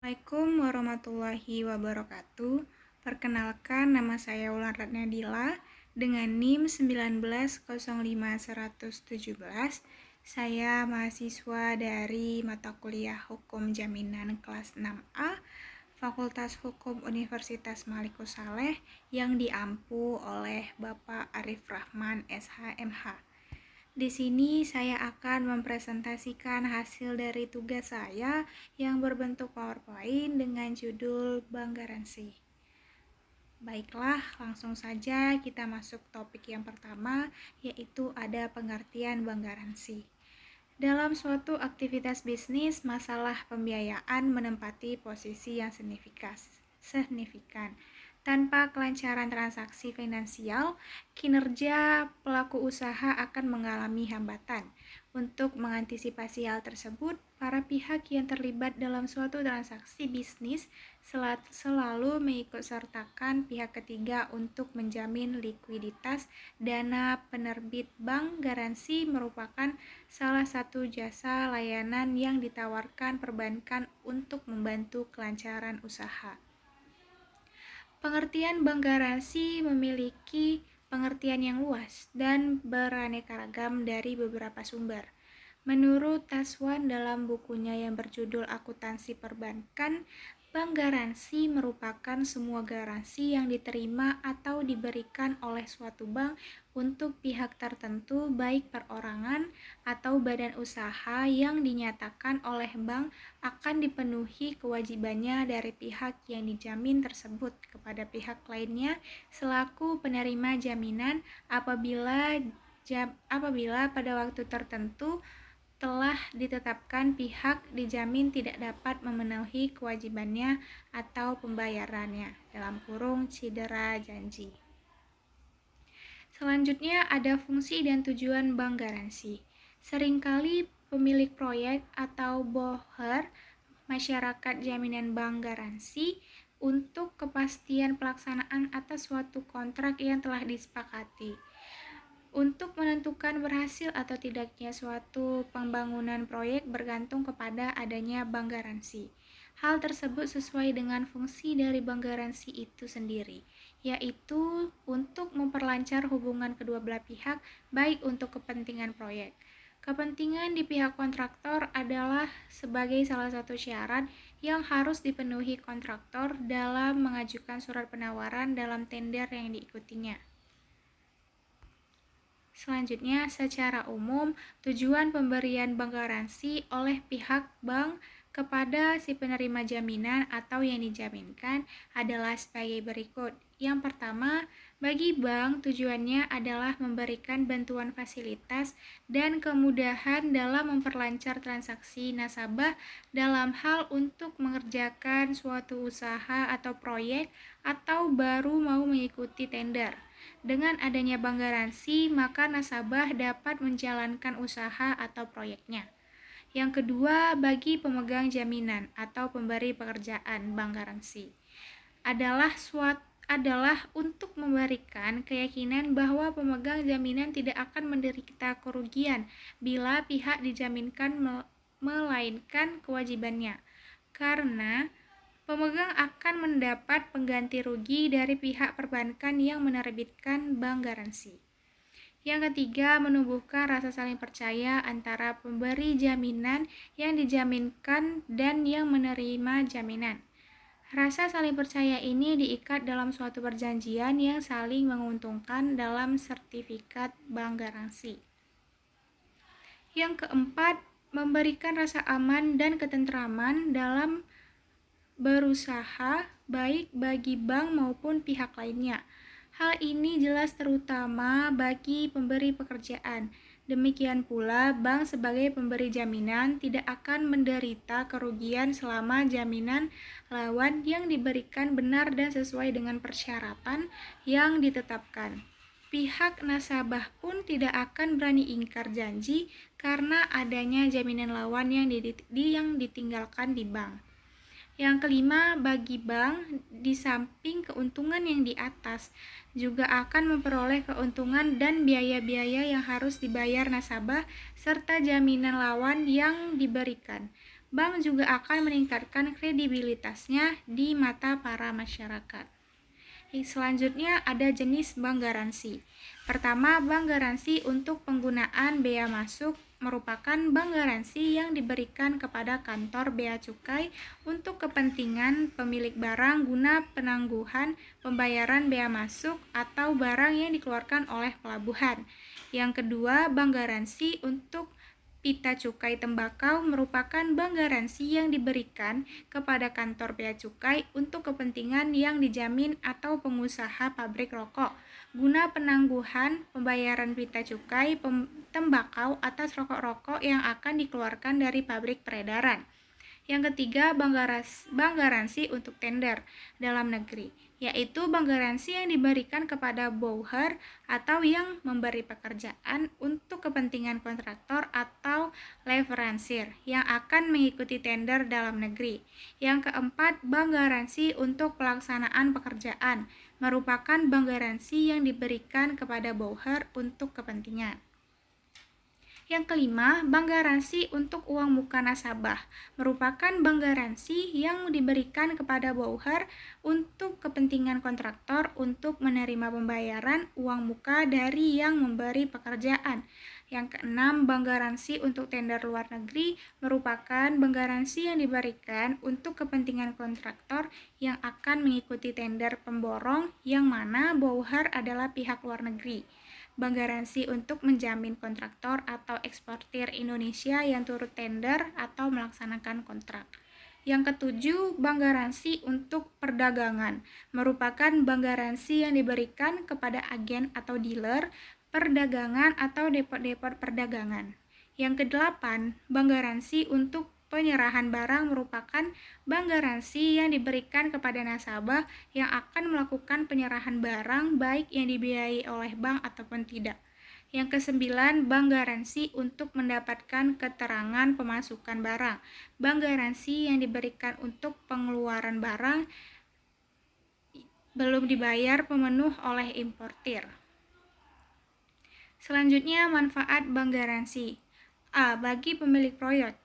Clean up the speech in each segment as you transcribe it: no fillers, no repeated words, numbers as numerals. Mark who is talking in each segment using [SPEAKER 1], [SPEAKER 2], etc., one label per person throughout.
[SPEAKER 1] Assalamualaikum warahmatullahi wabarakatuh. Perkenalkan, nama saya Wulan Ratnadila dengan NIM 19051117. Saya mahasiswa dari mata kuliah Hukum Jaminan kelas 6A, Fakultas Hukum Universitas Maliku Saleh yang diampu oleh Bapak Arif Rahman SH.MH. Di sini saya akan mempresentasikan hasil dari tugas saya yang berbentuk PowerPoint dengan judul Bank Garansi. Baiklah, langsung saja kita masuk topik yang pertama, yaitu ada pengertian bank garansi. Dalam suatu aktivitas bisnis, masalah pembiayaan menempati posisi yang signifikan. Tanpa kelancaran transaksi finansial, kinerja pelaku usaha akan mengalami hambatan. Untuk mengantisipasi hal tersebut, para pihak yang terlibat dalam suatu transaksi bisnis selalu mengikutsertakan pihak ketiga untuk menjamin likuiditas. Dana penerbit bank garansi merupakan salah satu jasa layanan yang ditawarkan perbankan untuk membantu kelancaran usaha. Pengertian bank garansi memiliki pengertian yang luas dan beraneka ragam dari beberapa sumber. Menurut Taswan dalam bukunya yang berjudul Akuntansi Perbankan, bank garansi merupakan semua garansi yang diterima atau diberikan oleh suatu bank untuk pihak tertentu, baik perorangan atau badan usaha, yang dinyatakan oleh bank akan dipenuhi kewajibannya dari pihak yang dijamin tersebut kepada pihak lainnya selaku penerima jaminan apabila pada waktu tertentu telah ditetapkan pihak dijamin tidak dapat memenuhi kewajibannya atau pembayarannya (cedera janji). Selanjutnya ada fungsi dan tujuan bank garansi. Seringkali pemilik proyek atau borrower masyarakat jaminan bank garansi untuk kepastian pelaksanaan atas suatu kontrak yang telah disepakati. Untuk menentukan berhasil atau tidaknya suatu pembangunan proyek bergantung kepada adanya bank garansi. Hal tersebut sesuai dengan fungsi dari bank garansi itu sendiri, yaitu untuk memperlancar hubungan kedua belah pihak, baik untuk kepentingan proyek. Kepentingan di pihak kontraktor adalah sebagai salah satu syarat yang harus dipenuhi kontraktor dalam mengajukan surat penawaran dalam tender yang diikutinya. Selanjutnya, secara umum, tujuan pemberian bank garansi oleh pihak bank kepada si penerima jaminan atau yang dijaminkan adalah sebagai berikut. Yang pertama, bagi bank tujuannya adalah memberikan bantuan fasilitas dan kemudahan dalam memperlancar transaksi nasabah dalam hal untuk mengerjakan suatu usaha atau proyek atau baru mau mengikuti tender. Dengan adanya bank garansi, maka nasabah dapat menjalankan usaha atau proyeknya. Yang kedua, bagi pemegang jaminan atau pemberi pekerjaan, bank garansi adalah untuk memberikan keyakinan bahwa pemegang jaminan tidak akan menderita kerugian bila pihak dijaminkan melainkan kewajibannya, karena pemegang akan mendapat pengganti rugi dari pihak perbankan yang menerbitkan bank garansi. Yang ketiga, menumbuhkan rasa saling percaya antara pemberi jaminan yang dijaminkan dan yang menerima jaminan. Rasa saling percaya ini diikat dalam suatu perjanjian yang saling menguntungkan dalam sertifikat bank garansi. Yang keempat, memberikan rasa aman dan ketentraman dalam berusaha, baik bagi bank maupun pihak lainnya. Hal ini jelas terutama bagi pemberi pekerjaan. Demikian pula, bank sebagai pemberi jaminan tidak akan menderita kerugian selama jaminan lawan yang diberikan benar dan sesuai dengan persyaratan yang ditetapkan. Pihak nasabah pun tidak akan berani ingkar janji karena adanya jaminan lawan yang ditinggalkan di bank. Yang kelima, bagi bank, di samping keuntungan yang di atas, juga akan memperoleh keuntungan dan biaya-biaya yang harus dibayar nasabah serta jaminan lawan yang diberikan. bank juga akan meningkatkan kredibilitasnya di mata para masyarakat. Selanjutnya ada jenis bank garansi. Pertama, bank garansi untuk penggunaan bea masuk merupakan bank garansi yang diberikan kepada kantor bea cukai untuk kepentingan pemilik barang guna penangguhan pembayaran bea masuk atau barang yang dikeluarkan oleh pelabuhan. Yang kedua, bank garansi untuk pita cukai tembakau merupakan bank garansi yang diberikan kepada kantor bea cukai untuk kepentingan yang dijamin atau pengusaha pabrik rokok guna penangguhan pembayaran pita cukai tembakau atas rokok-rokok yang akan dikeluarkan dari pabrik peredaran. Yang ketiga, bank garansi untuk tender dalam negeri, yaitu bank garansi yang diberikan kepada boucher atau yang memberi pekerjaan untuk kepentingan kontraktor atau leveransier yang akan mengikuti tender dalam negeri. Yang keempat, bank garansi untuk pelaksanaan pekerjaan merupakan bank garansi yang diberikan kepada boucher untuk kepentingan. Yang kelima, bank garansi untuk uang muka nasabah merupakan bank garansi yang diberikan kepada boucher untuk kepentingan kontraktor untuk menerima pembayaran uang muka dari yang memberi pekerjaan. Yang keenam, bank garansi untuk tender luar negeri merupakan bank garansi yang diberikan untuk kepentingan kontraktor yang akan mengikuti tender pemborong yang mana boucher adalah pihak luar negeri. Bank garansi untuk menjamin kontraktor atau eksportir Indonesia yang turut tender atau melaksanakan kontrak. Yang ketujuh, bank garansi untuk perdagangan merupakan bank garansi yang diberikan kepada agen atau dealer perdagangan atau depot-depot perdagangan. Yang kedelapan, bank garansi untuk penyerahan barang merupakan bank garansi yang diberikan kepada nasabah yang akan melakukan penyerahan barang baik yang dibiayai oleh bank ataupun tidak. Yang kesembilan, bank garansi untuk mendapatkan keterangan pemasukan barang. Bank garansi yang diberikan untuk pengeluaran barang belum dibayar pemenuh oleh importir. Selanjutnya, manfaat bank garansi. A. Bagi pemilik proyek.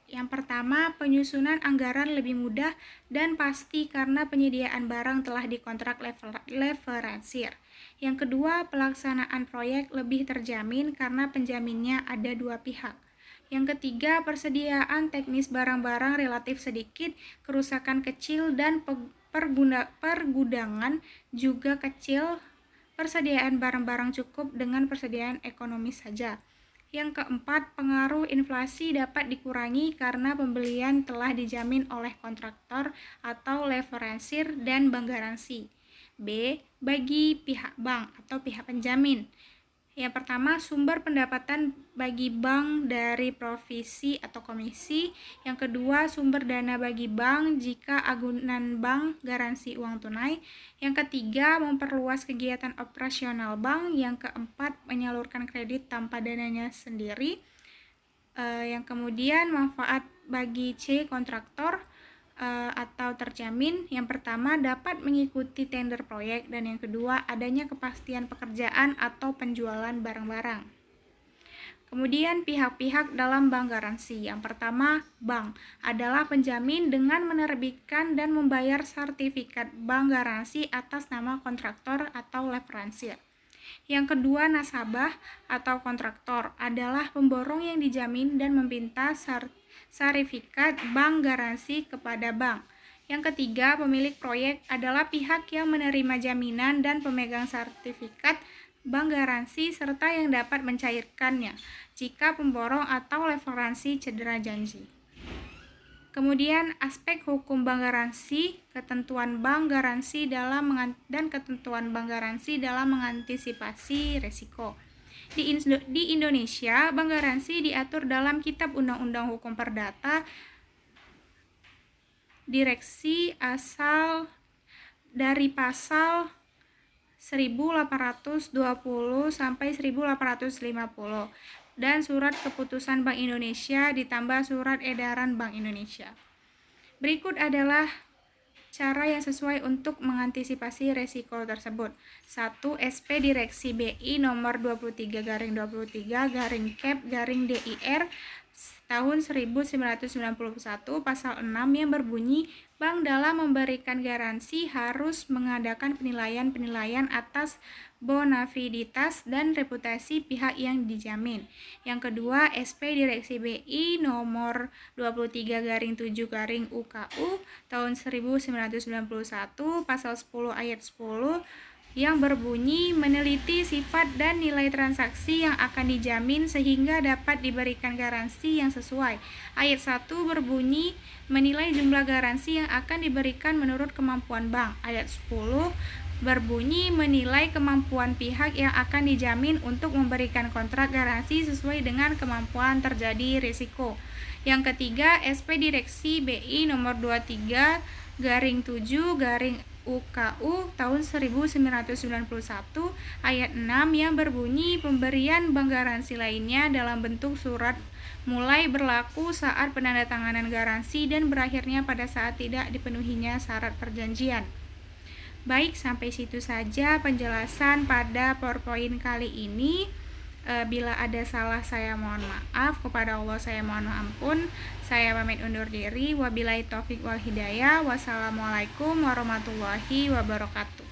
[SPEAKER 1] Yang pertama, penyusunan anggaran lebih mudah dan pasti karena penyediaan barang telah dikontrak leveransier. Yang kedua, pelaksanaan proyek lebih terjamin karena penjaminnya ada dua pihak. Yang ketiga, persediaan teknis barang-barang relatif sedikit, kerusakan kecil dan pergudangan juga kecil. Persediaan barang-barang cukup dengan persediaan ekonomi saja. Yang keempat, pengaruh inflasi dapat dikurangi karena pembelian telah dijamin oleh kontraktor atau leveransier dan bank garansi. B. Bagi pihak bank atau pihak penjamin. Yang pertama, sumber pendapatan bagi bank dari provisi atau komisi. Yang kedua, sumber dana bagi bank jika agunan bank garansi uang tunai. Yang ketiga, memperluas kegiatan operasional bank. Yang keempat, menyalurkan kredit tanpa dananya sendiri. Yang kemudian, manfaat bagi C, kontraktor atau terjamin. Yang pertama, dapat mengikuti tender proyek, dan yang kedua, adanya kepastian pekerjaan atau penjualan barang-barang. Kemudian pihak-pihak dalam bank garansi. Yang pertama, bank adalah penjamin dengan menerbitkan dan membayar sertifikat bank garansi atas nama kontraktor atau leveransier. Yang kedua, nasabah atau kontraktor adalah pemborong yang dijamin dan meminta sertifikat bank garansi kepada bank. Yang ketiga, pemilik proyek adalah pihak yang menerima jaminan dan pemegang sertifikat bank garansi serta yang dapat mencairkannya jika pemborong atau leveransi cedera janji. Kemudian aspek hukum bank garansi, ketentuan bank garansi dan ketentuan bank garansi dalam mengantisipasi risiko. Di Indonesia, bank garansi diatur dalam Kitab Undang-Undang Hukum Perdata Direksi asal dari pasal 1820 sampai 1850 dan Surat Keputusan Bank Indonesia ditambah Surat Edaran Bank Indonesia. Berikut adalah cara yang sesuai untuk mengantisipasi resiko tersebut. 1. SP Direksi BI nomor 23/23/Kep/DIR tahun 1991 pasal 6 yang berbunyi bank dalam memberikan garansi harus mengadakan penilaian-penilaian atas bonafiditas dan reputasi pihak yang dijamin. Yang kedua, SP Direksi BI nomor 23/7/UKU tahun 1991 pasal 10 ayat 10 yang berbunyi meneliti sifat dan nilai transaksi yang akan dijamin sehingga dapat diberikan garansi yang sesuai. Ayat 1 berbunyi menilai jumlah garansi yang akan diberikan menurut kemampuan bank. Ayat 10 berbunyi menilai kemampuan pihak yang akan dijamin untuk memberikan kontrak garansi sesuai dengan kemampuan terjadi risiko. Yang ketiga, SP Direksi BI nomor 23/7/UKU tahun 1991 ayat 6 yang berbunyi pemberian bank garansi lainnya dalam bentuk surat mulai berlaku saat penandatanganan garansi dan berakhirnya pada saat tidak dipenuhinya syarat perjanjian. Baik, sampai situ saja penjelasan pada PowerPoint kali ini. Bila ada salah saya mohon maaf, kepada Allah saya mohon ampun. Saya pamit undur diri. Wabillahi taufik wal hidayah. Wassalamualaikum warahmatullahi wabarakatuh.